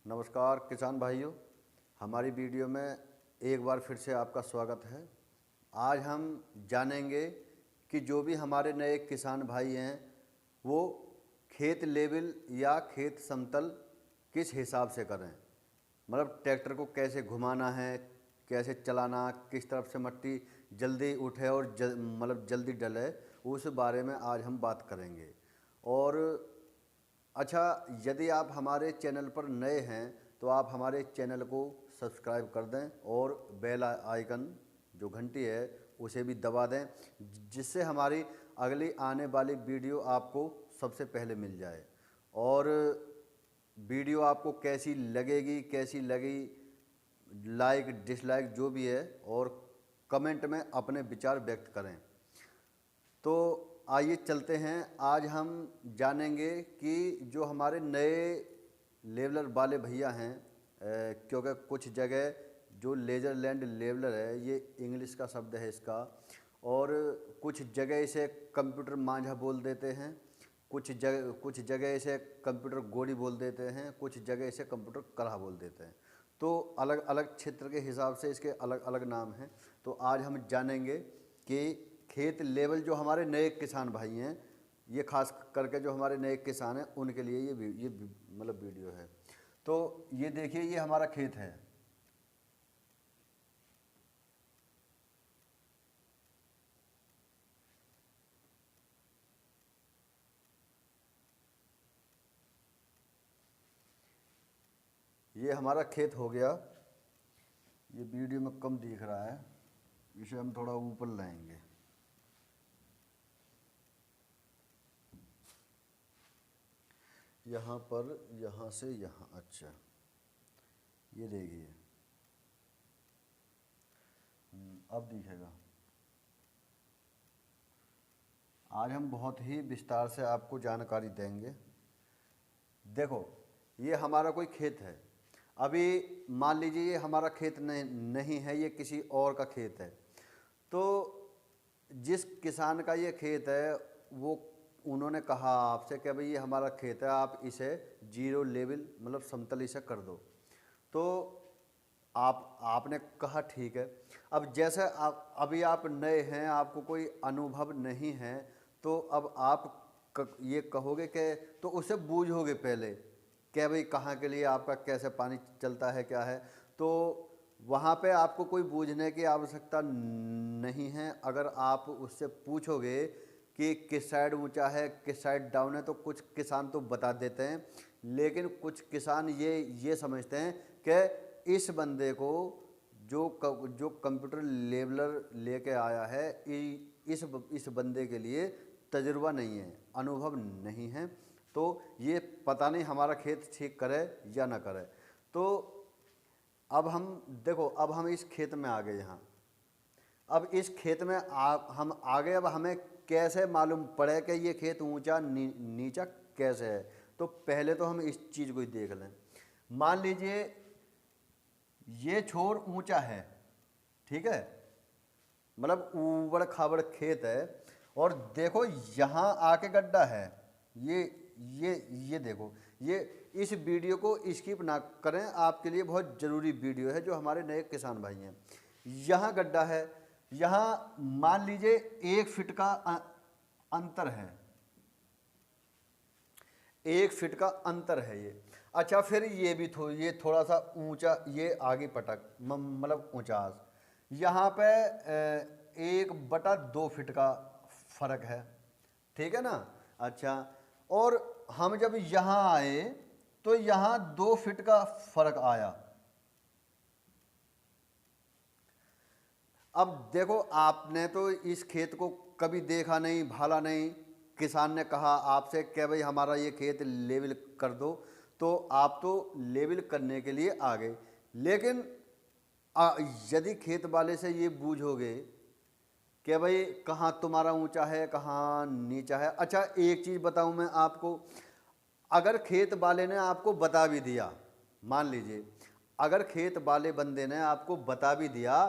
नमस्कार किसान भाइयों, हमारी वीडियो में एक बार फिर से आपका स्वागत है। आज हम जानेंगे कि जो भी हमारे नए किसान भाई हैं वो खेत लेवल या खेत समतल किस हिसाब से करें, मतलब ट्रैक्टर को कैसे घुमाना है, कैसे चलाना, किस तरफ से मिट्टी जल्दी उठे और मतलब जल्दी डले, उस बारे में आज हम बात करेंगे। और अच्छा, यदि आप हमारे चैनल पर नए हैं तो आप हमारे चैनल को सब्सक्राइब कर दें और बेल आइकन जो घंटी है उसे भी दबा दें, जिससे हमारी अगली आने वाली वीडियो आपको सबसे पहले मिल जाए। और वीडियो आपको कैसी लगेगी, कैसी लगी, लाइक डिसलाइक जो भी है, और कमेंट में अपने विचार व्यक्त करें। तो आइए चलते हैं। आज हम जानेंगे कि जो हमारे नए लेवलर वाले भैया हैं, क्योंकि कुछ जगह जो लेजरलैंड लेवलर है ये इंग्लिश का शब्द है इसका, और कुछ जगह इसे कंप्यूटर मांझा बोल देते हैं, कुछ जगह इसे कंप्यूटर गोड़ी बोल देते हैं, कुछ जगह इसे कंप्यूटर कढ़ा बोल देते हैं। तो अलग अलग क्षेत्र के हिसाब से इसके अलग अलग नाम हैं। तो आज हम जानेंगे कि खेत लेवल जो हमारे नए किसान भाई हैं, ये खास करके जो हमारे नए किसान हैं उनके लिए ये मतलब वीडियो है। तो ये देखिए, ये हमारा खेत है। ये हमारा खेत हो गया। ये वीडियो में कम दिख रहा है, इसे हम थोड़ा ऊपर लाएंगे। यहाँ पर, यहाँ से यहाँ, अच्छा ये देखिए, अब दिखेगा। आज हम बहुत ही विस्तार से आपको जानकारी देंगे। देखो, ये हमारा कोई खेत है। अभी मान लीजिए ये हमारा खेत नहीं है, ये किसी और का खेत है। तो जिस किसान का ये खेत है वो उन्होंने कहा आपसे कि भाई ये हमारा खेत है, आप इसे जीरो लेवल मतलब समतल इसे कर दो। तो आपने कहा ठीक है। अब जैसे अभी आप नए हैं, आपको कोई अनुभव नहीं है, तो अब आप ये कहोगे कि तो उसे बूझोगे पहले कि भाई कहाँ के लिए आपका कैसे पानी चलता है, क्या है। तो वहाँ पे आपको कोई बूझने की आवश्यकता नहीं है। अगर आप उससे पूछोगे कि किस साइड ऊंचा है, किस साइड डाउन है, तो कुछ किसान तो बता देते हैं, लेकिन कुछ किसान ये समझते हैं कि इस बंदे को जो कंप्यूटर लेवलर लेके आया है, इस बंदे के लिए तजुर्बा नहीं है, अनुभव नहीं है, तो ये पता नहीं हमारा खेत ठीक करे या ना करे। तो अब हम देखो, अब हम इस खेत में आ गए। यहाँ अब इस खेत में हम आ गए। अब हमें कैसे मालूम पड़े कि ये खेत ऊंचा नीचा कैसे है। तो पहले तो हम इस चीज़ को ही देख लें। मान लीजिए ये छोर ऊंचा है, ठीक है, मतलब ऊबड़ खाबड़ खेत है, और देखो यहाँ आके गड्ढा है। ये देखो, ये इस वीडियो को स्किप ना करें, आपके लिए बहुत ज़रूरी वीडियो है जो हमारे नए किसान भाई हैं। यहाँ गड्ढा है, यहाँ मान लीजिए 1 फीट का अंतर है, 1 फीट का अंतर है ये। अच्छा, फिर ये भी ये थोड़ा सा ऊंचा, ये आगे पटक मतलब ऊंचास, यहाँ पे 1/2 फीट का फर्क है, ठीक है ना। अच्छा, और हम जब यहाँ आए तो यहाँ 2 फीट का फर्क आया। अब देखो, आपने तो इस खेत को कभी देखा नहीं, भाला नहीं, किसान ने कहा आपसे कि भाई हमारा ये खेत लेवल कर दो, तो आप तो लेवल करने के लिए आ गए। लेकिन यदि खेत वाले से ये बूझोगे कि भाई कहाँ तुम्हारा ऊंचा है, कहाँ नीचा है। अच्छा, एक चीज़ बताऊं मैं आपको, अगर खेत वाले ने आपको बता भी दिया, मान लीजिए अगर खेत वाले बंदे ने आपको बता भी दिया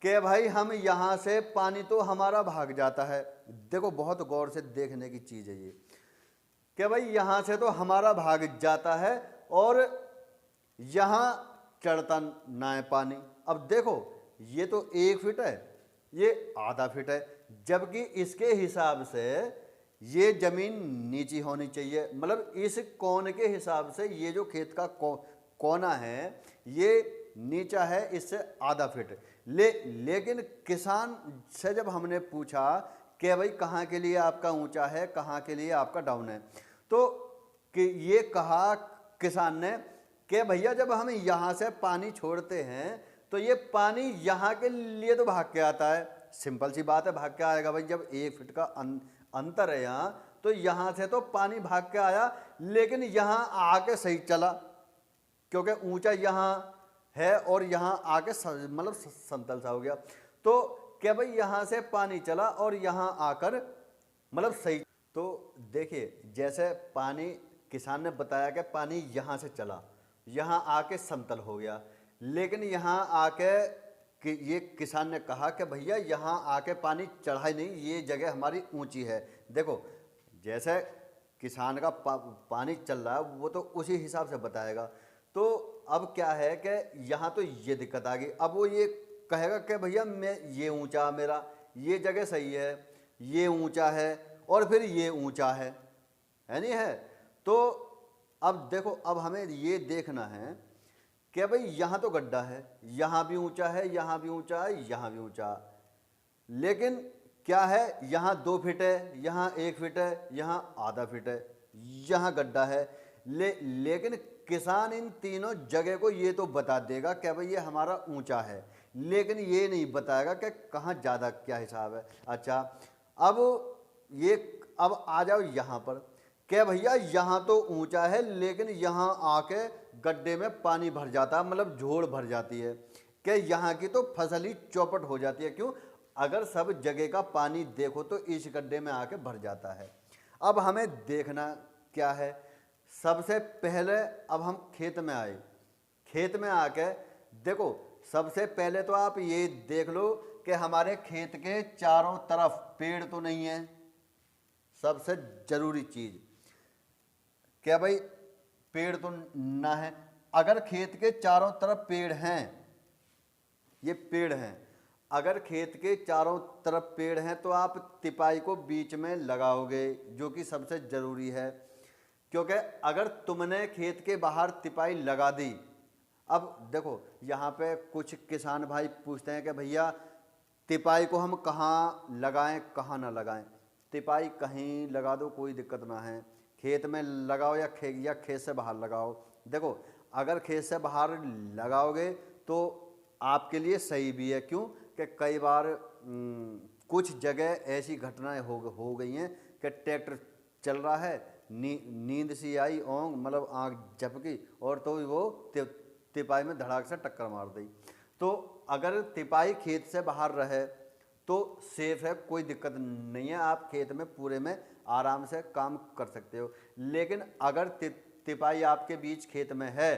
कि भाई हम यहाँ से पानी तो हमारा भाग जाता है, देखो बहुत गौर से देखने की चीज़ है ये, कि भाई यहाँ से तो हमारा भाग जाता है, और यहाँ चढ़ता ना है पानी। अब देखो ये तो 1 फीट है, ये आधा फीट है, जबकि इसके हिसाब से ये जमीन नीची होनी चाहिए। मतलब इस कोण के हिसाब से ये जो खेत का कोना है ये नीचा है इससे आधा फीट। लेकिन किसान से जब हमने पूछा कि भाई कहाँ के लिए आपका ऊंचा है, कहाँ के लिए आपका डाउन है, तो कि ये कहा किसान ने कि भैया जब हम यहाँ से पानी छोड़ते हैं तो ये पानी यहाँ के लिए तो भाग के आता है। सिंपल सी बात है, भाग के आएगा भाई, जब 1 फीट का अंतर है यहाँ, तो यहाँ से तो पानी भाग के आया, लेकिन यहाँ आके सही चला क्योंकि ऊंचा यहाँ है और यहाँ आके मतलब समतल सा हो गया। तो क्या भाई यहाँ से पानी चला और यहाँ आकर मतलब सही। तो देखिए जैसे पानी किसान ने बताया कि पानी यहाँ से चला, यहाँ आके समतल हो गया, लेकिन यहाँ आके कि ये किसान ने कहा कि भैया यहाँ आके पानी चढ़ा ही नहीं, ये जगह हमारी ऊंची है। देखो जैसे किसान का पानी चल रहा है वो तो उसी हिसाब से बताएगा। तो अब क्या है कि यहाँ तो ये दिक्कत आ गई। अब वो ये कहेगा कि भैया मैं ये ऊंचा, मेरा ये जगह सही है, ये ऊंचा है और फिर ये ऊंचा है नहीं है। तो अब देखो अब हमें ये देखना है कि भाई यहाँ तो गड्ढा है, यहाँ भी ऊंचा है, यहाँ भी ऊंचा है, यहाँ भी ऊंचा, लेकिन क्या है यहाँ 2 फीट है, यहाँ 1 फीट है, यहाँ आधा फीट है, यहाँ गड्ढा है। लेकिन किसान इन तीनों जगह को ये तो बता देगा कि भाई ये हमारा ऊंचा है, लेकिन ये नहीं बताएगा कि कहाँ ज़्यादा क्या हिसाब है। अच्छा अब आ जाओ यहाँ पर कि भैया यहाँ तो ऊंचा है, लेकिन यहाँ आके गड्ढे में पानी भर जाता है, मतलब झोड़ भर जाती है कि यहाँ की तो फसल ही चौपट हो जाती है। क्यों? अगर सब जगह का पानी देखो तो इस गड्ढे में आके भर जाता है। अब हमें देखना क्या है, सबसे पहले अब हम खेत में आए, खेत में आके देखो सबसे पहले तो आप ये देख लो कि हमारे खेत के चारों तरफ पेड़ तो नहीं है। सबसे जरूरी चीज क्या भाई, पेड़ तो ना है। अगर खेत के चारों तरफ पेड़ हैं, ये पेड़ हैं, अगर खेत के चारों तरफ पेड़ हैं तो आप तिपाई को बीच में लगाओगे, जो कि सबसे जरूरी है। क्योंकि अगर तुमने खेत के बाहर तिपाई लगा दी, अब देखो यहाँ पे कुछ किसान भाई पूछते हैं कि भैया तिपाई को हम कहाँ लगाएं कहाँ ना लगाएं। तिपाई कहीं लगा दो, कोई दिक्कत ना है, खेत में लगाओ या खेत से बाहर लगाओ। देखो अगर खेत से बाहर लगाओगे तो आपके लिए सही भी है। क्यों? कि कई बार कुछ जगह ऐसी घटनाएं हो गई हैं कि ट्रैक्टर चल रहा है, नींद सी आई, ओंग मतलब आँख झपकी और तो वो तिपाई में धड़ाक से टक्कर मार दी। तो अगर तिपाई खेत से बाहर रहे तो सेफ है, कोई दिक्कत नहीं है, आप खेत में पूरे में आराम से काम कर सकते हो। लेकिन अगर तिपाई आपके बीच खेत में है,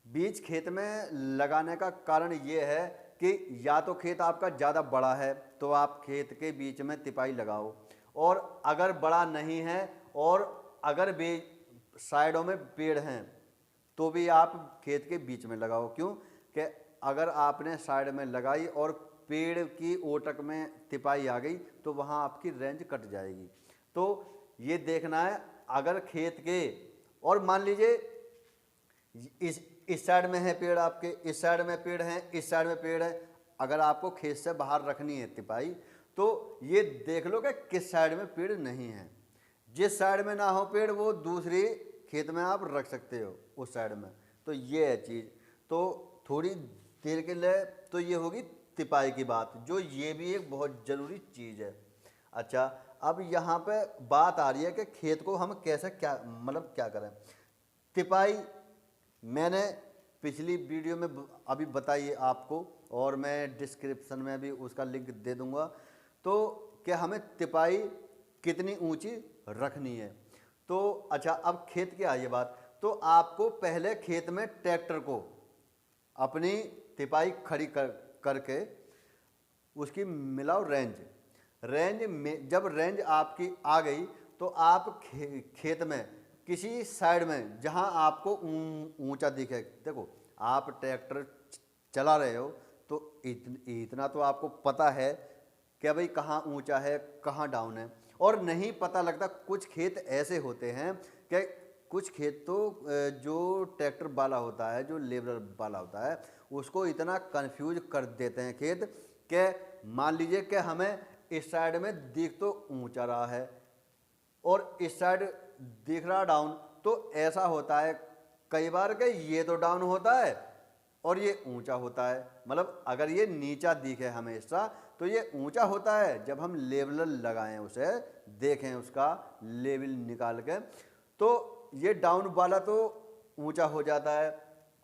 बीच खेत में लगाने का कारण ये है कि या तो खेत आपका ज़्यादा बड़ा है तो आप खेत के बीच में तिपाई लगाओ, और अगर बड़ा नहीं है और अगर साइडों में पेड़ हैं तो भी आप खेत के बीच में लगाओ। क्यों? कि अगर आपने साइड में लगाई और पेड़ की ओटक में तिपाई आ गई तो वहाँ आपकी रेंज कट जाएगी। तो ये देखना है, अगर खेत के और मान लीजिए इस साइड में है पेड़, आपके इस साइड में पेड़ हैं, इस साइड में पेड़ है, अगर आपको खेत से बाहर रखनी है तिपाई तो ये देख लो कि किस साइड में पेड़ नहीं है। जिस साइड में ना हो पेड़ वो दूसरी खेत में आप रख सकते हो उस साइड में। तो ये है चीज़। तो थोड़ी देर के लिए तो ये होगी तिपाई की बात, जो ये भी एक बहुत ज़रूरी चीज़ है। अच्छा अब यहाँ पे बात आ रही है कि खेत को हम कैसे क्या मतलब क्या करें। तिपाई मैंने पिछली वीडियो में अभी बताई है आपको, और मैं डिस्क्रिप्शन में भी उसका लिंक दे दूंगा। तो क्या हमें तिपाई कितनी ऊंची रखनी है। तो अच्छा अब खेत की आई बात, तो आपको पहले खेत में ट्रैक्टर को अपनी तिपाई खड़ी करके उसकी मिलाओ रेंज में। जब रेंज आपकी आ गई तो आप खेत में किसी साइड में जहां आपको ऊंचा दिखे। देखो आप ट्रैक्टर चला रहे हो तो इतना तो आपको पता है कि भाई कहाँ ऊंचा है कहाँ डाउन है, और नहीं पता लगता। कुछ खेत ऐसे होते हैं कि कुछ खेत तो जो ट्रैक्टर वाला होता है, जो लेबर वाला होता है, उसको इतना कंफ्यूज कर देते हैं खेत कि मान लीजिए कि हमें इस साइड में दिख तो ऊंचा रहा है और इस साइड दिख रहा डाउन, तो ऐसा होता है कई बार कि ये तो डाउन होता है और ये ऊंचा होता है। मतलब अगर ये नीचा दिखे हमेशा तो ये ऊंचा होता है, जब हम लेवल लगाएं उसे देखें उसका लेवल निकाल के, तो ये डाउन वाला तो ऊंचा हो जाता है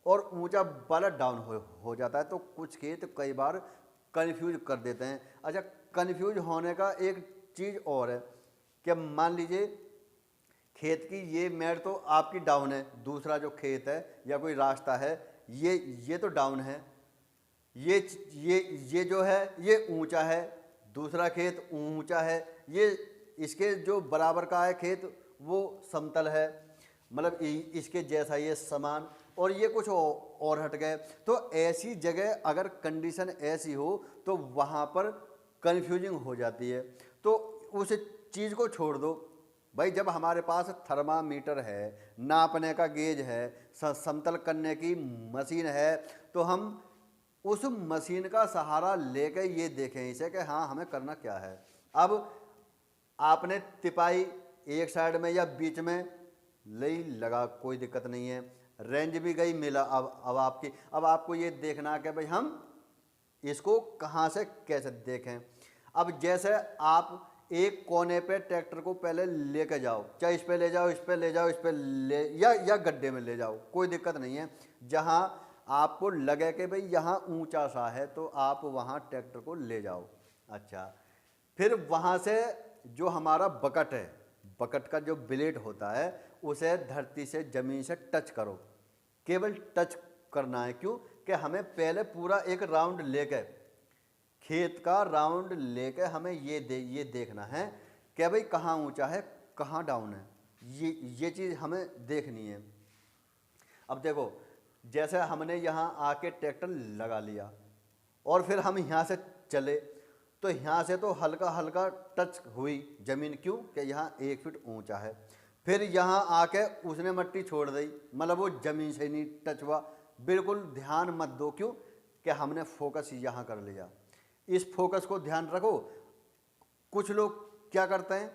और ऊंचा वाला डाउन हो जाता है। तो कुछ खेत कई बार कंफ्यूज कर देते हैं। अच्छा, कंफ्यूज होने का एक चीज़ और है कि मान लीजिए खेत की ये मेड़ तो आपकी डाउन है, दूसरा जो खेत है या कोई रास्ता है ये तो डाउन है, ये जो है ये ऊंचा है, दूसरा खेत ऊंचा है, ये इसके जो बराबर का है खेत वो समतल है, मतलब इसके जैसा ये समान, और ये कुछ और हट गए। तो ऐसी जगह अगर कंडीशन ऐसी हो तो वहाँ पर कंफ्यूजिंग हो जाती है। तो उस चीज़ को छोड़ दो भाई। जब हमारे पास थर्मामीटर है, नापने का गेज है, समतल करने की मशीन है, तो हम उस मशीन का सहारा लेकर ये देखें इसे कि हाँ हमें करना क्या है। अब आपने तिपाई एक साइड में या बीच में ले लगा, कोई दिक्कत नहीं है, रेंज भी गई मिला। अब आपको ये देखना है कि भाई हम इसको कहाँ से कैसे देखें। अब जैसे आप एक कोने पे ट्रैक्टर को पहले लेके जाओ, चाहे इस पे ले जाओ, इस पे ले जाओ, इस पे ले या गड्ढे में ले जाओ, कोई दिक्कत नहीं है। जहाँ आपको लगे कि भाई यहाँ ऊंचा सा है तो आप वहाँ ट्रैक्टर को ले जाओ। अच्छा, फिर वहाँ से जो हमारा बकट है, बकट का जो ब्लेड होता है उसे धरती से ज़मीन से टच करो, केवल टच करना है। क्यों कि हमें पहले पूरा एक राउंड लेके, खेत का राउंड लेके हमें ये देखना है कि भाई कहाँ ऊंचा है कहाँ डाउन है, ये चीज़ हमें देखनी है। अब देखो जैसे हमने यहाँ आके ट्रैक्टर लगा लिया और फिर हम यहाँ से चले तो यहाँ से तो हल्का हल्का टच हुई ज़मीन, क्यों कि यहाँ 1 फीट ऊंचा है। फिर यहाँ आके उसने मट्टी छोड़ दी, मतलब वो ज़मीन से नहीं टच हुआ। बिल्कुल ध्यान मत दो, क्यों कि हमने फोकस यहाँ कर लिया। इस फोकस को ध्यान रखो। कुछ लोग क्या करते हैं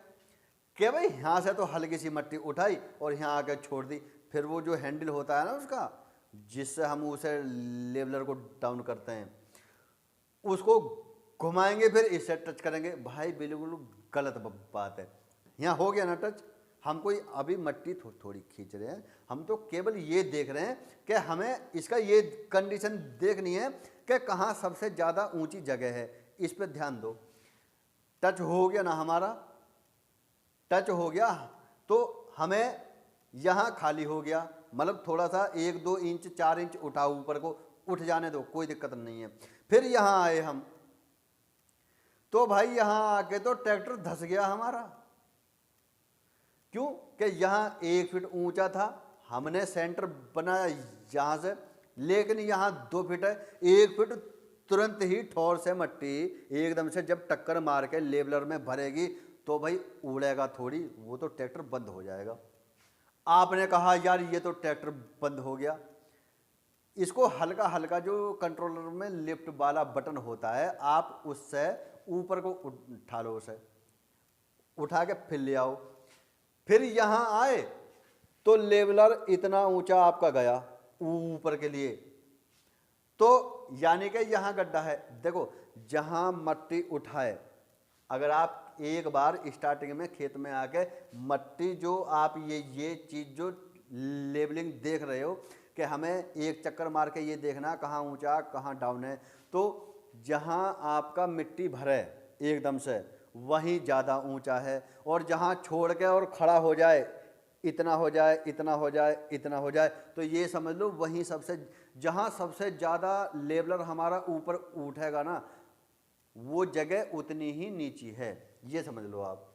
कि भाई यहाँ से तो हल्की सी मट्टी उठाई और यहाँ आके छोड़ दी, फिर वो जो हैंडल होता है ना उसका, जिससे हम उसे लेवलर को डाउन करते हैं, उसको घुमाएंगे फिर इससे टच करेंगे। भाई बिल्कुल गलत बात है। यहाँ हो गया ना टच, हम कोई अभी मट्टी थोड़ी खींच रहे हैं, हम तो केवल ये देख रहे हैं कि हमें इसका ये कंडीशन देखनी है कि कहाँ सबसे ज़्यादा ऊंची जगह है, इस पर ध्यान दो। टच हो गया ना हमारा, टच हो गया तो हमें यहाँ खाली हो गया, मतलब थोड़ा सा 1-2 इंच 4 इंच उठाओ, ऊपर को उठ जाने दो, कोई दिक्कत नहीं है। फिर यहाँ आए हम तो भाई यहाँ आके तो ट्रैक्टर धस गया हमारा। क्यों कि यहाँ 1 फीट ऊंचा था, हमने सेंटर बनाया यहाँ से, लेकिन यहाँ 2 फीट है। 1 फीट तुरंत ही ठोर से मट्टी एकदम से जब टक्कर मार के लेवलर में भरेगी तो भाई उड़ेगा थोड़ी, वो तो ट्रैक्टर बंद हो जाएगा। आपने कहा यार ये तो ट्रैक्टर बंद हो गया, इसको हल्का हल्का जो कंट्रोलर में लिफ्ट वाला बटन होता है, आप उससे ऊपर को उठा लो, उसे उठा के फिर ले आओ। फिर यहाँ आए तो लेवलर इतना ऊंचा आपका गया ऊपर के लिए, तो यानी कि यहाँ गड्ढा है। देखो जहाँ मट्टी उठाए, अगर आप एक बार स्टार्टिंग में खेत में आके मट्टी जो आप ये चीज़ जो लेबलिंग देख रहे हो कि हमें एक चक्कर मार के ये देखना कहाँ ऊंचा कहाँ डाउन है, तो जहाँ आपका मिट्टी भरे एकदम से वहीं ज़्यादा ऊंचा है, और जहाँ छोड़ के और खड़ा हो जाए, इतना हो जाए, इतना हो जाए, इतना हो जाए, तो ये समझ लो वहीं सबसे, जहाँ सबसे ज़्यादा लेवलर हमारा ऊपर उठेगा ना, वो जगह उतनी ही नीची है, ये समझ लो आप।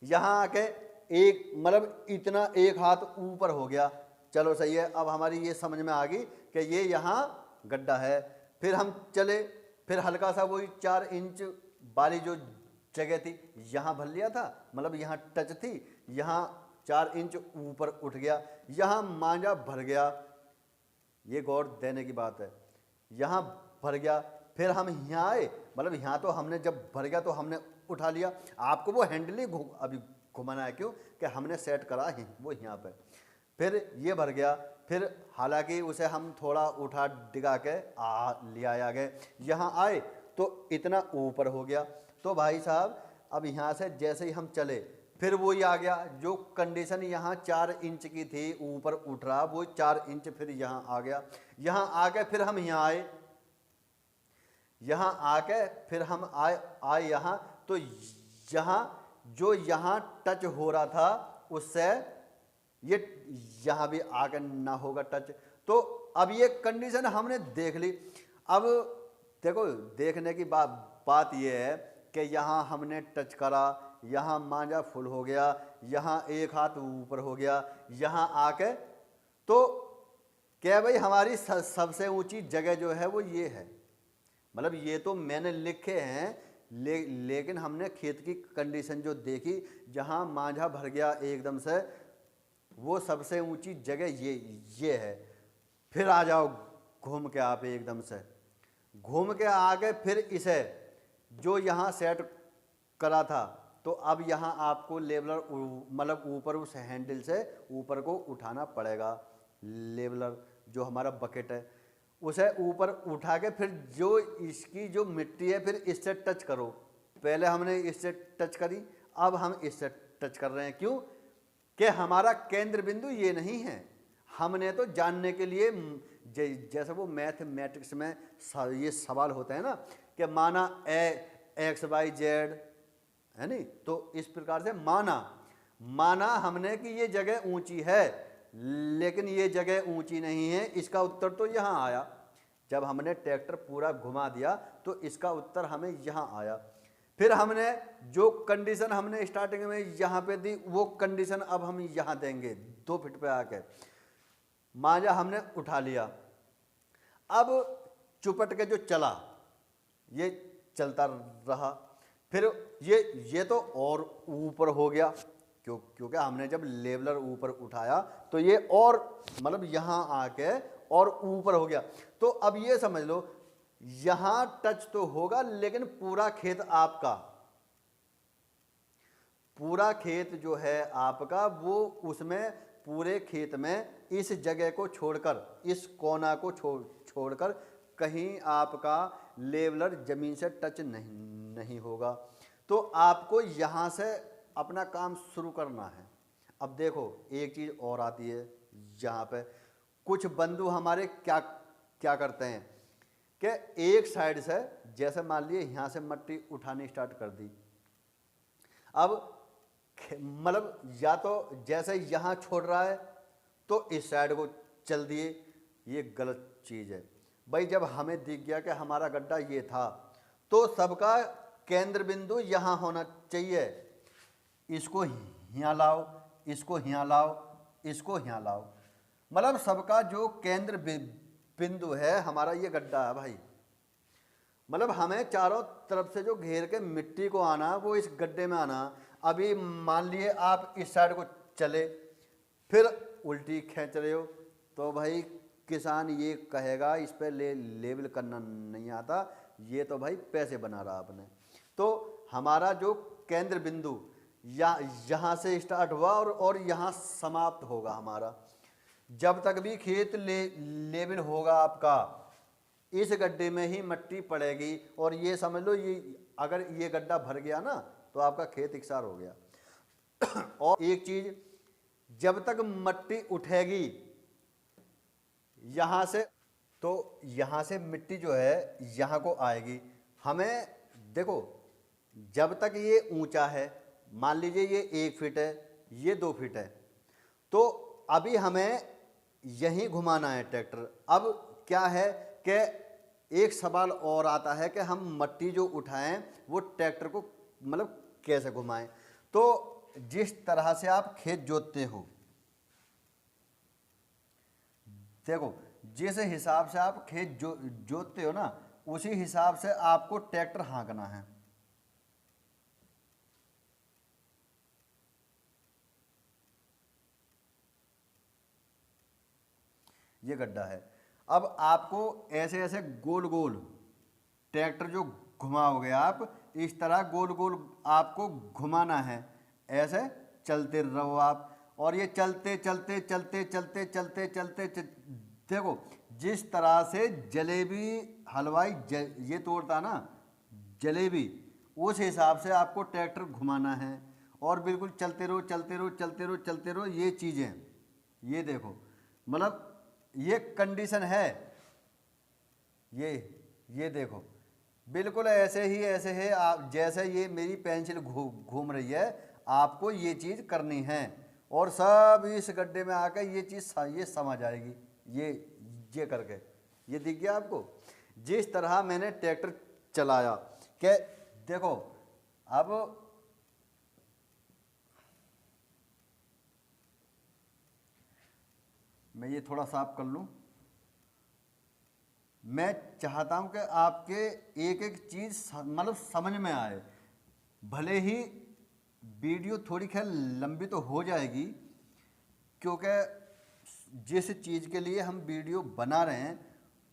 यहाँ आके एक मतलब इतना एक हाथ ऊपर हो गया, चलो सही है। अब हमारी ये समझ में आ गई कि ये यहाँ गड्ढा है। फिर हम चले, फिर हल्का सा वही 4 इंच वाली जो जगह थी यहाँ भर लिया था, मतलब यहाँ टच थी, यहाँ 4 इंच ऊपर उठ गया, यहाँ मांझा भर गया। ये गौर देने की बात है, यहाँ भर गया। फिर हम यहाँ आए, मतलब यहाँ तो हमने जब भर गया तो हमने उठा लिया। आपको वो हैंडल ही अभी घुमाना है, क्यों कि हमने सेट करा ही वो यहाँ पे। फिर ये भर गया, फिर हालांकि उसे हम थोड़ा उठा डिगा के ले आया गए। यहाँ आए तो इतना ऊपर हो गया। तो भाई साहब अब यहाँ से जैसे ही हम चले, फिर वही आ गया जो कंडीशन यहाँ 4 इंच की थी ऊपर उठ रहा, वो 4 इंच फिर यहाँ आ गया। यहाँ आके फिर हम यहाँ आए, यहाँ आके फिर हम आए यहाँ, तो यहाँ जो यहाँ टच हो रहा था उससे ये यहाँ भी आगे ना होगा टच। तो अब ये कंडीशन हमने देख ली। अब देखो देखने की बात ये है कि यहाँ हमने टच करा, यहाँ मांझा फुल हो गया, यहाँ एक हाथ ऊपर हो गया, यहाँ आके तो क्या भाई हमारी सबसे ऊंची जगह जो है वो ये है। मतलब ये तो मैंने लिखे हैं, लेकिन हमने खेत की कंडीशन जो देखी, जहाँ मांझा भर गया एकदम से, वो सबसे ऊंची जगह ये है। फिर आ जाओ घूम के, आप एकदम से घूम के आगे फिर इसे जो यहाँ सेट करा था, तो अब यहाँ आपको लेवलर मतलब ऊपर उस हैंडल से ऊपर को उठाना पड़ेगा। लेवलर जो हमारा बकेट है उसे ऊपर उठा के फिर जो इसकी जो मिट्टी है फिर इससे टच करो। पहले हमने इससे टच करी, अब हम इससे टच कर रहे हैं। क्यों कि हमारा केंद्र बिंदु ये नहीं है। हमने तो जानने के लिए जैसे वो मैथमेटिक्स में ये सवाल होता है ना कि माना एक्स वाई जेड है नहीं, तो इस प्रकार से माना हमने कि ये जगह ऊंची है, लेकिन ये जगह ऊंची नहीं है। इसका उत्तर तो यहाँ आया। जब हमने ट्रैक्टर पूरा घुमा दिया तो इसका उत्तर हमें यहाँ आया। फिर हमने जो कंडीशन हमने स्टार्टिंग में यहाँ पे दी, वो कंडीशन अब हम यहाँ देंगे 2 फीट पे आके। मांझा हमने उठा लिया, अब चुपट के जो चला ये चलता रहा। फिर ये तो और ऊपर हो गया, क्योंकि हमने जब लेवलर ऊपर उठाया तो ये और मतलब यहाँ आके और ऊपर हो गया। तो अब ये समझ लो यहां टच तो होगा, लेकिन पूरा खेत आपका, पूरा खेत जो है आपका, वो उसमें पूरे खेत में इस जगह को छोड़कर, इस कोना को छोड़कर कहीं आपका लेवलर जमीन से टच नहीं होगा। तो आपको यहां से अपना काम शुरू करना है। अब देखो एक चीज और आती है यहाँ पे, कुछ बंधु हमारे क्या क्या करते हैं कि एक साइड से, जैसे मान लिए यहाँ से मिट्टी उठानी स्टार्ट कर दी, अब मतलब या तो जैसे यहाँ छोड़ रहा है तो इस साइड को चल दिए। ये गलत चीज़ है भाई। जब हमें दिख गया कि हमारा गड्ढा ये था, तो सबका केंद्र बिंदु यहाँ होना चाहिए। इसको यहाँ लाओ, इसको यहाँ लाओ, इसको यहाँ लाओ, मतलब सबका जो केंद्र बिंदु है हमारा ये गड्ढा है भाई। मतलब हमें चारों तरफ से जो घेर के मिट्टी को आना, वो इस गड्ढे में आना। अभी मान लिए आप इस साइड को चले, फिर उल्टी खींच रहे हो, तो भाई किसान ये कहेगा इस पे लेवल करना नहीं आता, ये तो भाई पैसे बना रहा आपने। तो हमारा जो केंद्र बिंदु यहाँ से स्टार्ट हुआ और यहाँ समाप्त होगा हमारा। जब तक भी खेत लेवल होगा आपका, इस गड्ढे में ही मिट्टी पड़ेगी। और ये समझ लो, ये अगर ये गड्ढा भर गया ना तो आपका खेत इकसार हो गया। और एक चीज, जब तक मिट्टी उठेगी यहाँ से, तो यहाँ से मिट्टी जो है यहाँ को आएगी। हमें देखो जब तक ये ऊंचा है, मान लीजिए ये 1 फीट है, ये 2 फीट है, तो अभी हमें यहीं घुमाना है ट्रैक्टर। अब क्या है कि एक सवाल और आता है कि हम मिट्टी जो उठाएं वो ट्रैक्टर को मतलब कैसे घुमाएं। तो जिस तरह से आप खेत जोतते हो, देखो जिस हिसाब से आप खेत जोतते हो ना, उसी हिसाब से आपको ट्रैक्टर हाँकना है। ये गड्ढा है। अब आपको ऐसे ऐसे गोल गोल ट्रैक्टर जो घुमाओगे आप, इस तरह गोल गोल आपको घुमाना है। ऐसे चलते रहो आप, और ये चलते चलते चलते चलते चलते चलते देखो जिस तरह से जलेबी हलवाई ये तोड़ता ना जलेबी, उस हिसाब से आपको ट्रैक्टर घुमाना है। और बिल्कुल चलते रहो चलते रहो चलते रहो चलते रहो। ये चीज़ें, ये देखो, मतलब ये कंडीशन है। ये देखो बिल्कुल ऐसे ही ऐसे है। आप जैसे ये मेरी पेंसिल घूम रही है, आपको ये चीज़ करनी है। और सब इस गड्ढे में आकर ये चीज़ ये समझ आएगी। ये करके ये दिख गया आपको। जिस तरह मैंने ट्रैक्टर चलाया कि देखो, अब मैं ये थोड़ा साफ कर लूँ। मैं चाहता हूं कि आपके एक एक चीज़ मतलब समझ में आए। भले ही वीडियो थोड़ी खैर लंबी तो हो जाएगी, क्योंकि जिस चीज़ के लिए हम वीडियो बना रहे हैं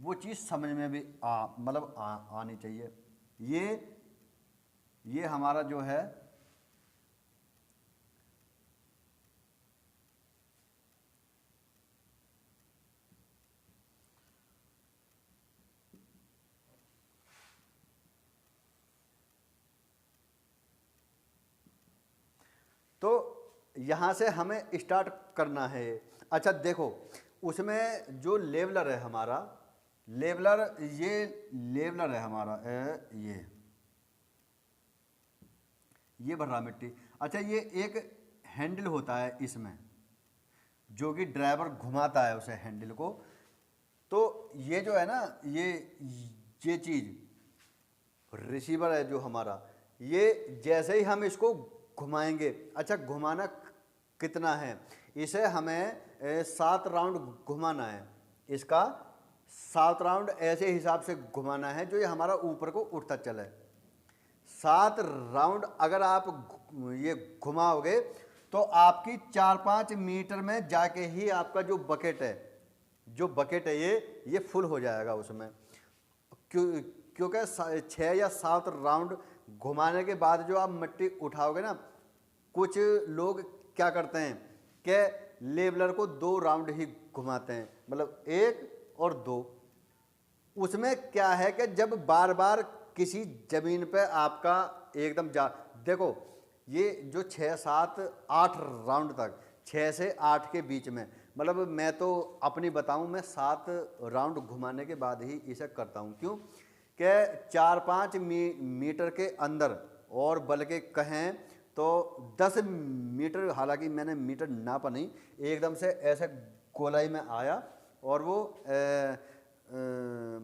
वो चीज़ समझ में भी मतलब आनी चाहिए। ये हमारा जो है तो यहाँ से हमें स्टार्ट करना है। अच्छा देखो, उसमें जो लेवलर है हमारा, ये लेवलर है हमारा, ये भर रहा मिट्टी। अच्छा, ये एक हैंडल होता है इसमें, जो कि ड्राइवर घुमाता है उसे हैंडल को। तो ये जो है ना, ये चीज़ रिसीवर है जो हमारा, ये जैसे ही हम इसको घुमाएंगे। अच्छा, घुमाना कितना है, इसे हमें 7 राउंड घुमाना है। इसका 7 राउंड ऐसे हिसाब से घुमाना है जो ये हमारा ऊपर को उठता चले। 7 राउंड अगर आप ये घुमाओगे तो आपकी 4-5 मीटर में जाके ही आपका जो बकेट है ये फुल हो जाएगा उसमें। क्योंकि 6 या 7 राउंड घुमाने के बाद जो आप मिट्टी उठाओगे ना, कुछ लोग क्या करते हैं कि लेवलर को 2 राउंड ही घुमाते हैं, मतलब 1 और 2। उसमें क्या है कि जब बार बार किसी ज़मीन पे आपका एकदम देखो, ये जो 6, 7, 8 राउंड तक, 6 से 8 के बीच में, मतलब मैं तो अपनी बताऊं, मैं 7 राउंड घुमाने के बाद ही इसे करता हूं। क्यों कि 4-5 मीटर के अंदर, और बल्कि कहें तो 10 मीटर, हालांकि मैंने मीटर नापा नहीं, एकदम से ऐसे गोलाई में आया और वो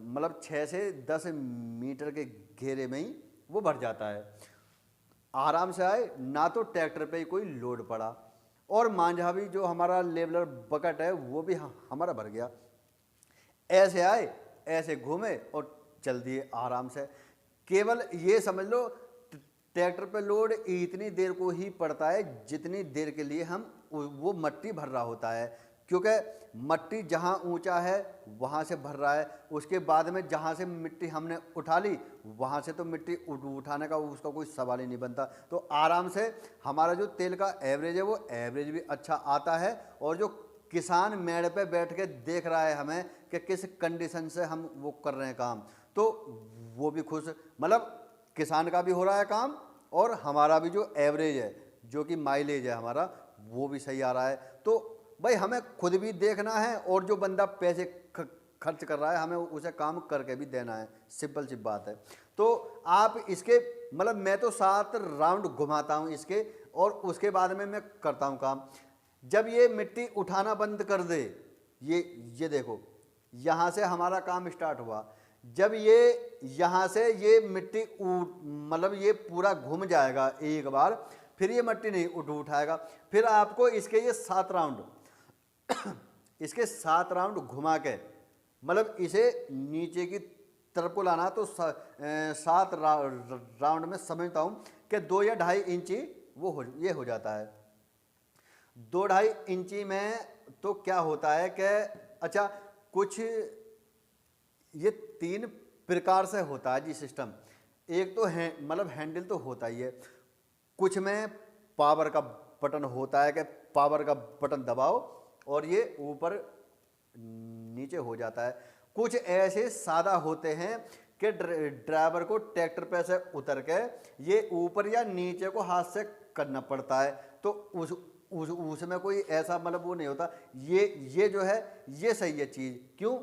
मतलब 6 से 10 मीटर के घेरे में ही वो भर जाता है। आराम से आए ना, तो ट्रैक्टर पे ही कोई लोड पड़ा। और मांझा भी जो हमारा लेवलर बकेट है वो भी हमारा भर गया। ऐसे आए, ऐसे घूमे और चल दिए आराम से। केवल ये समझ लो, ट्रैक्टर पे लोड इतनी देर को ही पड़ता है जितनी देर के लिए हम वो मट्टी भर रहा होता है। क्योंकि मट्टी जहाँ ऊंचा है वहाँ से भर रहा है, उसके बाद में जहाँ से मिट्टी हमने उठा ली वहाँ से तो मिट्टी उठाने का उसका कोई सवाल ही नहीं बनता। तो आराम से हमारा जो तेल का एवरेज है वो एवरेज भी अच्छा आता है। और जो किसान मेड़ पे बैठ के देख रहा है हमें कि किस कंडीशन से हम वो कर रहे हैं काम, तो वो भी खुश, मतलब किसान का भी हो रहा है काम और हमारा भी जो एवरेज है, जो कि माइलेज है हमारा, वो भी सही आ रहा है। तो भाई हमें खुद भी देखना है और जो बंदा पैसे खर्च कर रहा है हमें उसे काम करके भी देना है। सिंपल सी बात है। तो आप इसके मतलब मैं तो 7 राउंड घुमाता हूँ इसके, और उसके बाद में मैं करता हूँ काम। जब ये मिट्टी उठाना बंद कर दे, ये देखो यहाँ से हमारा काम स्टार्ट हुआ। जब ये यहाँ से ये मिट्टी मतलब ये पूरा घूम जाएगा एक बार, फिर ये मट्टी नहीं उठाएगा। फिर आपको इसके ये 7 राउंड इसके 7 राउंड घुमा के मतलब इसे नीचे की तरफ को लाना। तो 7 राउंड में समझता हूँ कि 2 या 2.5 इंची ये हो जाता है। 2-2.5 इंची में तो क्या होता है कि अच्छा कुछ ये 3 प्रकार से होता है जी सिस्टम। एक तो है मतलब हैंडल तो होता ही है, कुछ में पावर का बटन होता है कि पावर का बटन दबाओ और ये ऊपर नीचे हो जाता है। कुछ ऐसे सादा होते हैं कि ड्राइवर को ट्रैक्टर पे से उतर के ये ऊपर या नीचे को हाथ से करना पड़ता है। तो उसमें कोई ऐसा मतलब वो नहीं होता। ये जो है ये सही है चीज़। क्यों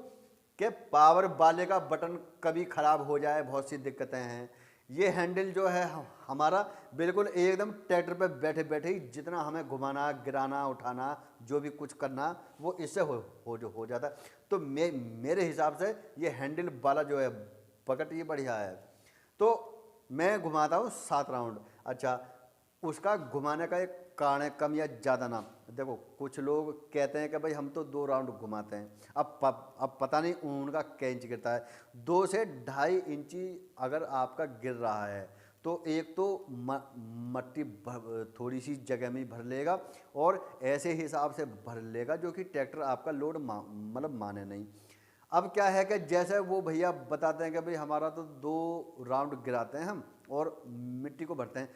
कि पावर वाले का बटन कभी ख़राब हो जाए, बहुत सी दिक्कतें हैं। ये हैंडल जो है हमारा बिल्कुल एकदम ट्रैक्टर पे बैठे बैठे ही जितना हमें घुमाना, गिराना, उठाना, जो भी कुछ करना वो इससे हो जाता है। तो मेरे हिसाब से ये हैंडल वाला जो है पकड़ ये बढ़िया है। तो मैं घुमाता हूँ 7 राउंड। अच्छा उसका घुमाने का एक कारण है कम या ज़्यादा ना। देखो कुछ लोग कहते हैं कि भाई हम तो 2 राउंड घुमाते हैं। अब पता नहीं उनका क्या इंच गिरता है। 2 से 2.5 इंची अगर आपका गिर रहा है तो एक तो मट्टी थोड़ी सी जगह में भर लेगा और ऐसे हिसाब से भर लेगा जो कि ट्रैक्टर आपका लोड मतलब माने नहीं। अब क्या है कि जैसे वो भैया बताते हैं कि भाई हमारा तो 2 राउंड गिराते हैं हम और मिट्टी को भरते हैं।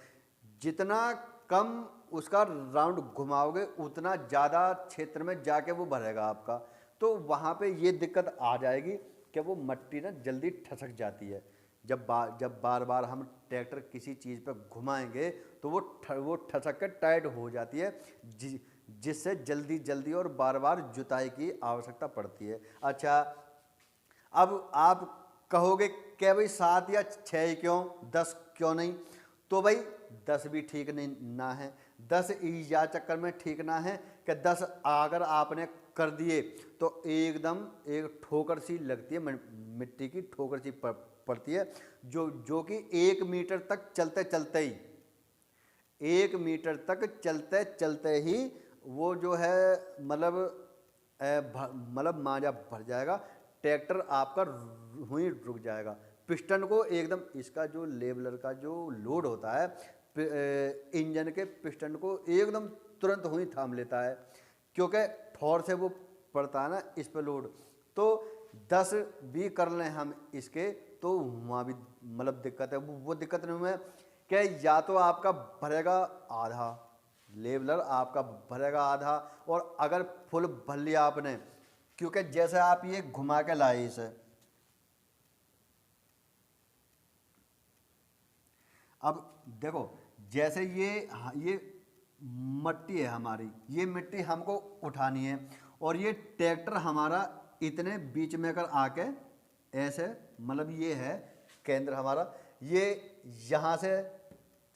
जितना कम उसका राउंड घुमाओगे उतना ज़्यादा क्षेत्र में जाके वो भरेगा आपका। तो वहाँ पे ये दिक्कत आ जाएगी कि वो मट्टी ना जल्दी ठसक जाती है। जब बार बार हम ट्रैक्टर किसी चीज़ पे घुमाएंगे तो वो ठसक के टाइट हो जाती है, जिससे जल्दी जल्दी और बार बार जुताई की आवश्यकता पड़ती है। अच्छा अब आप कहोगे कि भाई 7 या 6 क्यों, 10 क्यों नहीं? तो भाई 10 भी ठीक नहीं ना है, 10 या चक्कर में ठीक ना है कि 10 अगर आपने कर दिए तो एकदम एक ठोकर सी लगती है, मिट्टी की ठोकर सी पड़ती है जो कि 1 मीटर तक चलते चलते ही वो जो है मतलब मांझा भर जाएगा, ट्रैक्टर आपका वहीं रुक जाएगा। पिस्टन को एकदम इसका जो लेवलर का जो लोड होता है इंजन के पिस्टन को एकदम तुरंत वहीं थाम लेता है, क्योंकि ठोर से वो पड़ता है ना इस पे लोड। तो 10 भी कर लें हम इसके तो वहाँ भी मतलब दिक्कत है। वो दिक्कत नहीं है कि या तो आपका भरेगा आधा, लेवलर आपका भरेगा आधा, और अगर फुल भर लिया आपने, क्योंकि जैसे आप ये घुमा के लाए इसे, अब देखो जैसे ये मट्टी है हमारी, ये मिट्टी हमको उठानी है और ये ट्रैक्टर हमारा इतने बीच में अगर आके ऐसे मतलब ये है केंद्र हमारा, ये यहाँ से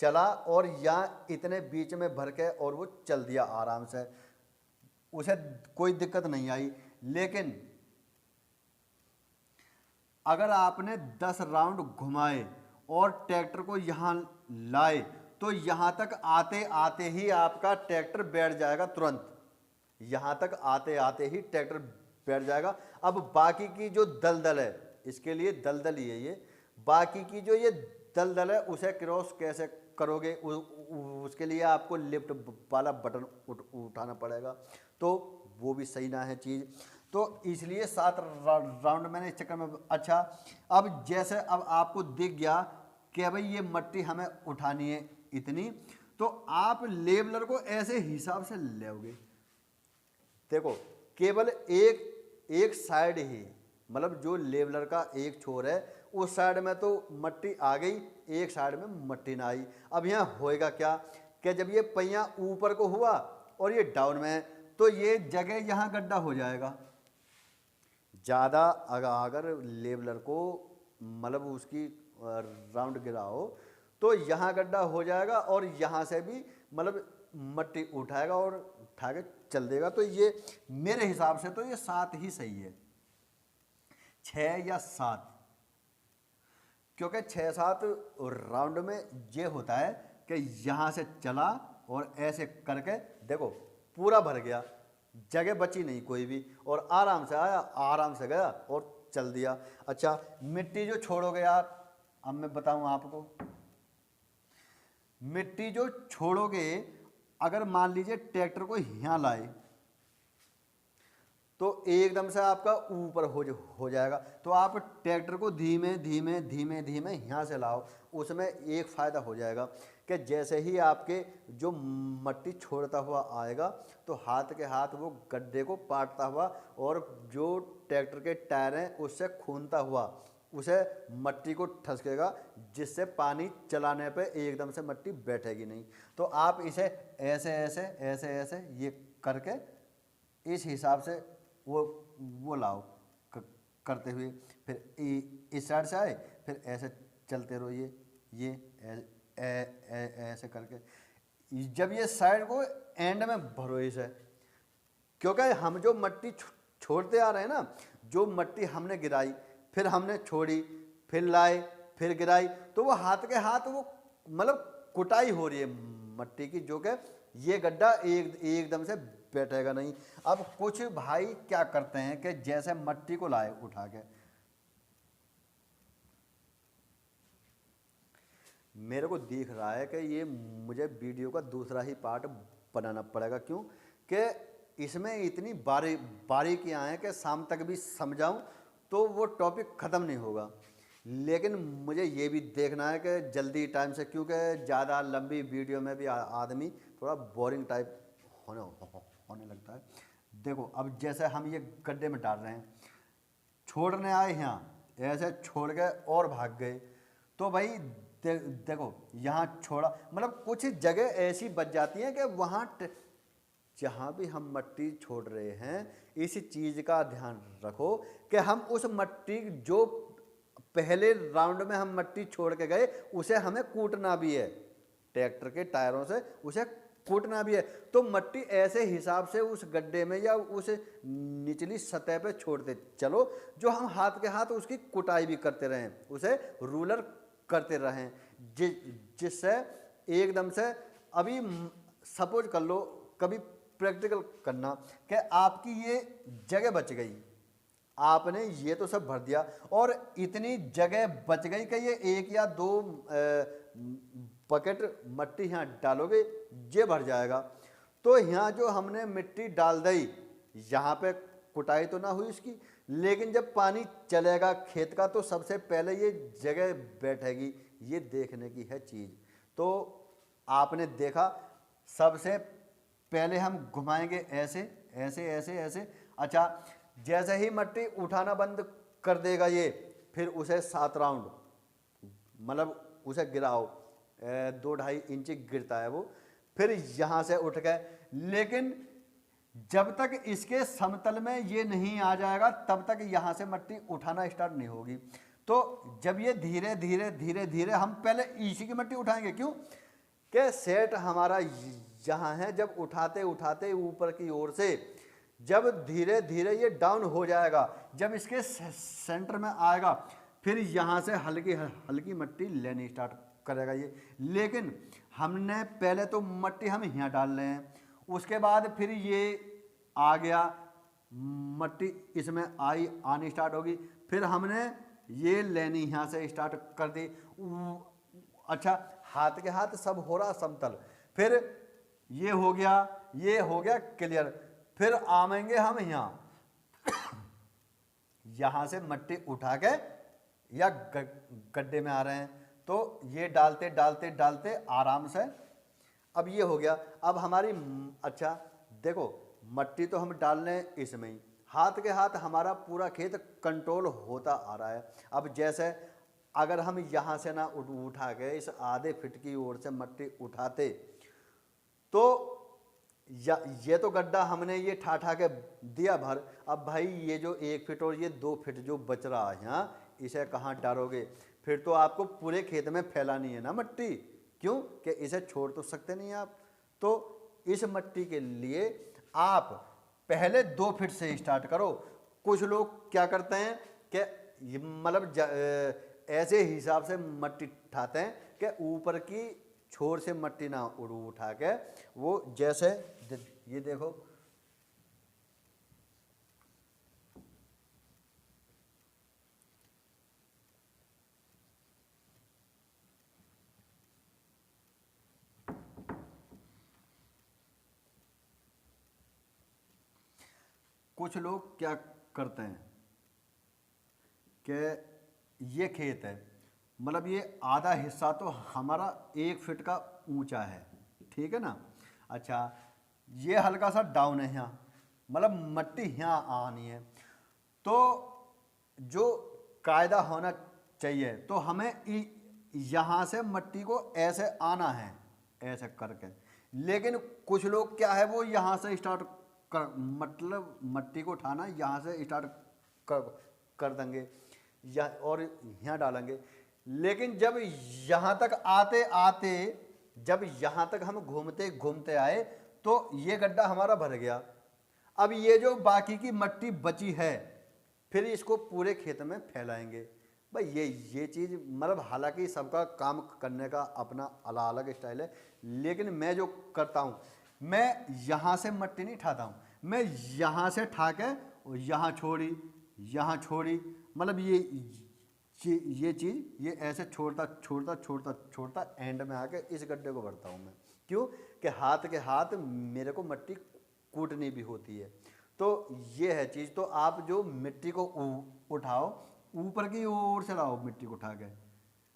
चला और यहाँ इतने बीच में भर के और वो चल दिया आराम से, उसे कोई दिक्कत नहीं आई। लेकिन अगर आपने 10 राउंड घुमाए और ट्रैक्टर को यहाँ लाए तो यहाँ तक आते आते ही आपका ट्रैक्टर बैठ जाएगा तुरंत, यहाँ तक आते आते ही ट्रैक्टर बैठ जाएगा। अब बाकी की जो दलदल है, इसके लिए दलदल ही है ये, बाकी की जो ये दलदल है उसे क्रॉस कैसे करोगे, उसके लिए आपको लिफ्ट वाला बटन उठाना पड़ेगा, तो वो भी सही ना है चीज़। तो इसलिए 7 राउंड मैंने इस चक्कर में। अच्छा अब जैसे अब आपको दिख गया कि भाई ये मट्टी हमें उठानी है इतनी, तो आप लेवलर को ऐसे हिसाब से लोगे। देखो केवल एक साइड ही, मतलब जो लेवलर का एक छोर है उस साइड में तो मट्टी आ गई, एक साइड में मट्टी ना आई। अब यहाँ होएगा क्या कि जब ये पहिया ऊपर को हुआ और ये डाउन में है तो ये जगह यहाँ गड्ढा हो जाएगा। ज़्यादा अगर लेवलर को मतलब उसकी राउंड गिराओ तो यहाँ गड्ढा हो जाएगा और यहाँ से भी मतलब मट्टी उठाएगा और उठा के चल देगा। तो ये मेरे हिसाब से तो ये 7 ही सही है, 6 या 7, क्योंकि 6-7 राउंड में ये होता है कि यहाँ से चला और ऐसे करके देखो पूरा भर गया, जगह बची नहीं कोई भी, और आराम से आया, आराम से गया और चल दिया। अच्छा, मिट्टी जो छोड़ोगे यार, अब मैं बताऊं आपको, मिट्टी जो छोड़ोगे, अगर मान लीजिए ट्रैक्टर को यहाँ लाए तो एकदम से आपका ऊपर हो जाएगा। तो आप ट्रैक्टर को धीमे धीमे धीमे धीमे यहाँ से लाओ, उसमें एक फ़ायदा हो जाएगा कि जैसे ही आपके जो मट्टी छोड़ता हुआ आएगा तो हाथ के हाथ वो गड्ढे को पाटता हुआ और जो ट्रैक्टर के टायर हैं उससे खूनता हुआ उसे मट्टी को ठसकेगा, जिससे पानी चलाने पे एकदम से मट्टी बैठेगी नहीं। तो आप इसे ऐसे ऐसे ऐसे ऐसे ये करके इस हिसाब से वो लाओ करते हुए, फिर इस साइड से आए, फिर ऐसे चलते रहो, ये ऐसे करके जब ये साइड को एंड में भरो इसे, क्योंकि हम जो मट्टी छोड़ते आ रहे हैं ना, जो मट्टी हमने गिराई, फिर हमने छोड़ी, फिर लाए, फिर गिराई, तो वो हाथ के हाथ वो मतलब कुटाई हो रही है मट्टी की, जो कि ये गड्ढा एकदम से बैठेगा नहीं। अब कुछ भाई क्या करते हैं कि जैसे मट्टी को लाए उठा के, मेरे को दिख रहा है कि ये मुझे वीडियो का दूसरा ही पार्ट बनाना पड़ेगा, क्यों कि इसमें इतनी बारीकियां हैं कि शाम तक भी समझाऊं तो वो टॉपिक ख़त्म नहीं होगा। लेकिन मुझे ये भी देखना है कि जल्दी टाइम से, क्योंकि ज़्यादा लंबी वीडियो में भी आदमी थोड़ा बोरिंग टाइप होने लगता है। देखो अब जैसे हम ये गड्ढे में डाल रहे हैं, छोड़ने आए यहाँ ऐसे छोड़ गए और भाग गए, तो भाई देखो यहाँ छोड़ा, मतलब कुछ जगह ऐसी बच जाती हैं कि वहाँ जहाँ भी हम मट्टी छोड़ रहे हैं, इस चीज़ का ध्यान रखो कि हम उस मट्टी जो पहले राउंड में हम मट्टी छोड़ के गए उसे हमें कूटना भी है, ट्रैक्टर के टायरों से उसे कूटना भी है। तो मट्टी ऐसे हिसाब से उस गड्ढे में या उस निचली सतह पे छोड़ते चलो, जो हम हाथ के हाथ उसकी कुटाई भी करते रहें, उसे रूलर करते रहें, जिससे एकदम से, अभी सपोज कर लो, कभी प्रैक्टिकल करना कि आपकी ये जगह बच गई, आपने ये तो सब भर दिया और इतनी जगह बच गई कि ये 1 या 2 बकेट मट्टी यहाँ डालोगे, ये भर जाएगा। तो यहाँ जो हमने मिट्टी डाल दी, यहाँ पे कुटाई तो ना हुई इसकी, लेकिन जब पानी चलेगा खेत का तो सबसे पहले ये जगह बैठेगी, ये देखने की है चीज़। तो आपने देखा, सबसे पहले हम घुमाएंगे ऐसे ऐसे ऐसे ऐसे। अच्छा, जैसे ही मट्टी उठाना बंद कर देगा ये, फिर उसे 7 राउंड मतलब उसे गिराओ, 2-2.5 इंच गिरता है वो, फिर यहाँ से उठ गए। लेकिन जब तक इसके समतल में ये नहीं आ जाएगा तब तक यहाँ से मट्टी उठाना स्टार्ट नहीं होगी। तो जब ये धीरे धीरे धीरे धीरे, हम पहले इसी की मट्टी उठाएंगे, क्यों कि सेट हमारा यहाँ है, जब उठाते उठाते ऊपर की ओर से जब धीरे धीरे ये डाउन हो जाएगा, जब इसके सेंटर में आएगा, फिर यहाँ से हल्की हल्की मट्टी लेनी स्टार्ट करेगा ये। लेकिन हमने पहले तो मट्टी हम यहाँ डाल रहे हैं, उसके बाद फिर ये आ गया, मट्टी इसमें आनी स्टार्ट होगी, फिर हमने ये लेनी यहाँ से स्टार्ट कर दी। अच्छा, हाथ के हाथ सब हो रहा समतल, फिर ये हो गया क्लियर। फिर आएंगे हम यहाँ से मट्टी उठा के या गड्ढे में आ रहे हैं, तो ये डालते डालते डालते आराम से, अब ये हो गया। अब हमारी, अच्छा देखो, मट्टी तो हम डाल रहे हैं इसमें ही, हाथ के हाथ हमारा पूरा खेत कंट्रोल होता आ रहा है। अब जैसे अगर हम यहाँ से ना उठा के इस आधे फीट की ओर से मट्टी उठाते, तो ये तो गड्ढा हमने ये ठा के दिया भर। अब भाई ये जो 1 फीट और ये 2 फीट जो बच रहा है यहाँ, इसे कहाँ डालोगे? फिर तो आपको पूरे खेत में फैलानी है ना मट्टी, क्यों कि इसे छोड़ तो सकते नहीं आप। तो इस मट्टी के लिए आप पहले 2 फीट से स्टार्ट करो। कुछ लोग क्या करते हैं कि मतलब ऐसे हिसाब से मट्टी उठाते हैं कि ऊपर की छोर से मट्टी ना उठा के, वो जैसे ये देखो कुछ लोग क्या करते हैं कि ये खेत है, मतलब ये आधा हिस्सा तो हमारा 1 फीट का ऊंचा है, ठीक है ना। अच्छा, ये हल्का सा डाउन है यहाँ, मतलब मट्टी यहाँ आनी है, तो जो कायदा होना चाहिए तो हमें यहाँ से मट्टी को ऐसे आना है, ऐसे करके। लेकिन कुछ लोग क्या है, वो यहाँ से स्टार्ट कर, मतलब मट्टी को उठाना यहाँ से स्टार्ट कर कर देंगे या और यहाँ डालेंगे। लेकिन जब यहाँ तक आते आते, जब यहाँ तक हम घूमते घूमते आए तो ये गड्ढा हमारा भर गया। अब ये जो बाकी की मट्टी बची है, फिर इसको पूरे खेत में फैलाएंगे। भाई ये चीज़, मतलब हालांकि सबका काम करने का अपना अलग अलग स्टाइल है, लेकिन मैं जो करता हूँ, मैं यहाँ से मट्टी नहीं उठाता हूँ, मैं यहाँ से उठा के यहाँ छोड़ी, यहाँ छोड़ी, मतलब ये चीज़ ये ऐसे छोड़ता छोड़ता छोड़ता छोड़ता एंड में आके इस गड्ढे को भरता हूँ मैं। क्यों कि हाथ के हाथ मेरे को मट्टी कूटनी भी होती है। तो ये है चीज़। तो आप जो मिट्टी को उठाओ, ऊपर की ओर से लाओ मिट्टी को उठा के।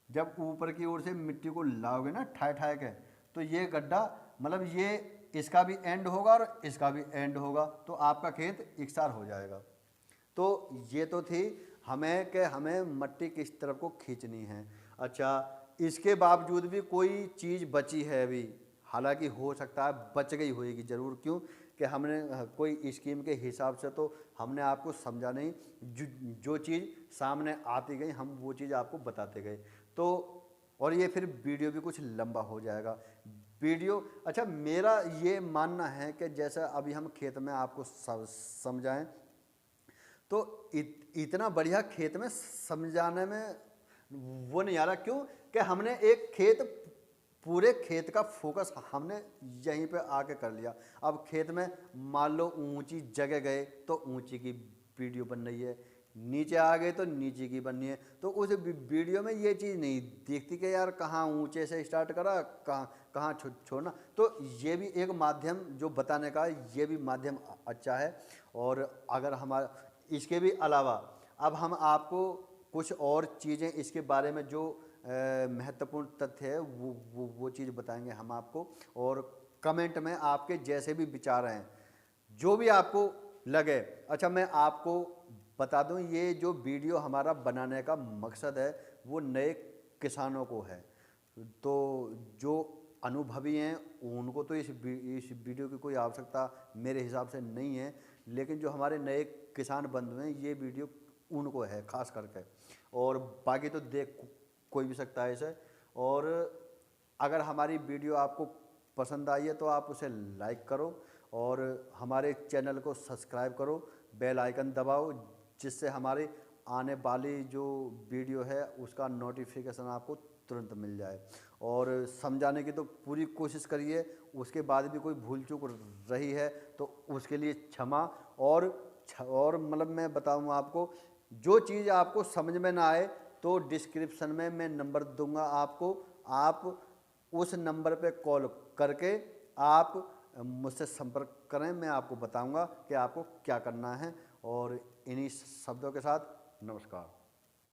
जब ऊपर की ओर से मिट्टी को लाओगे ना ठाए ठाए के, तो ये गड्ढा, मतलब ये इसका भी एंड होगा और इसका भी एंड होगा, तो आपका खेत इकसार हो जाएगा। तो ये तो थी हमें कि हमें मट्टी किस तरफ को खींचनी है। अच्छा, इसके बावजूद भी कोई चीज़ बची है अभी, हालांकि हो सकता है बच गई होगी ज़रूर। क्यों कि हमने कोई स्कीम के हिसाब से तो हमने आपको समझा नहीं, जो चीज़ सामने आती गई हम वो चीज़ आपको बताते गए। तो और ये फिर वीडियो भी कुछ लंबा हो जाएगा वीडियो। अच्छा, मेरा ये मानना है कि जैसा अभी हम खेत में आपको समझाएं, तो इतना बढ़िया खेत में समझाने में वो नहीं आ रहा। क्यों कि हमने एक खेत, पूरे खेत का फोकस हमने यहीं पे आके कर लिया। अब खेत में मान लो ऊंची जगह गए तो ऊंची की वीडियो बन रही है, नीचे आ गए तो नीचे की बननी है। तो उस वीडियो में ये चीज़ नहीं दिखती कि यार कहाँ ऊंचे से स्टार्ट करा, कहाँ कहाँ छोड़ना। तो ये भी एक माध्यम जो बताने का, ये भी माध्यम अच्छा है। और अगर हमारा इसके भी अलावा अब हम आपको कुछ और चीज़ें इसके बारे में जो महत्वपूर्ण तथ्य है वो चीज़ बताएंगे हम आपको। और कमेंट में आपके जैसे भी विचार हैं, जो भी आपको लगे। अच्छा, मैं आपको बता दूं, ये जो वीडियो हमारा बनाने का मकसद है वो नए किसानों को है। तो जो अनुभवी हैं उनको तो इस वीडियो की कोई आवश्यकता मेरे हिसाब से नहीं है, लेकिन जो हमारे नए किसान बंधु हैं ये वीडियो उनको है खास करके। और बाकी तो देख कोई भी सकता है इसे। और अगर हमारी वीडियो आपको पसंद आई है तो आप उसे लाइक करो और हमारे चैनल को सब्सक्राइब करो, बेल आइकन दबाओ, जिससे हमारी आने वाली जो वीडियो है उसका नोटिफिकेशन आपको तुरंत मिल जाए। और समझाने की तो पूरी कोशिश करिए, उसके बाद भी कोई भूल चूक रही है तो उसके लिए क्षमा। और मतलब मैं बताऊँ आपको, जो चीज़ आपको समझ में ना आए तो डिस्क्रिप्शन में मैं नंबर दूंगा आपको, आप उस नंबर पे कॉल करके आप मुझसे संपर्क करें, मैं आपको बताऊंगा कि आपको क्या करना है। और इन्हीं शब्दों के साथ नमस्कार।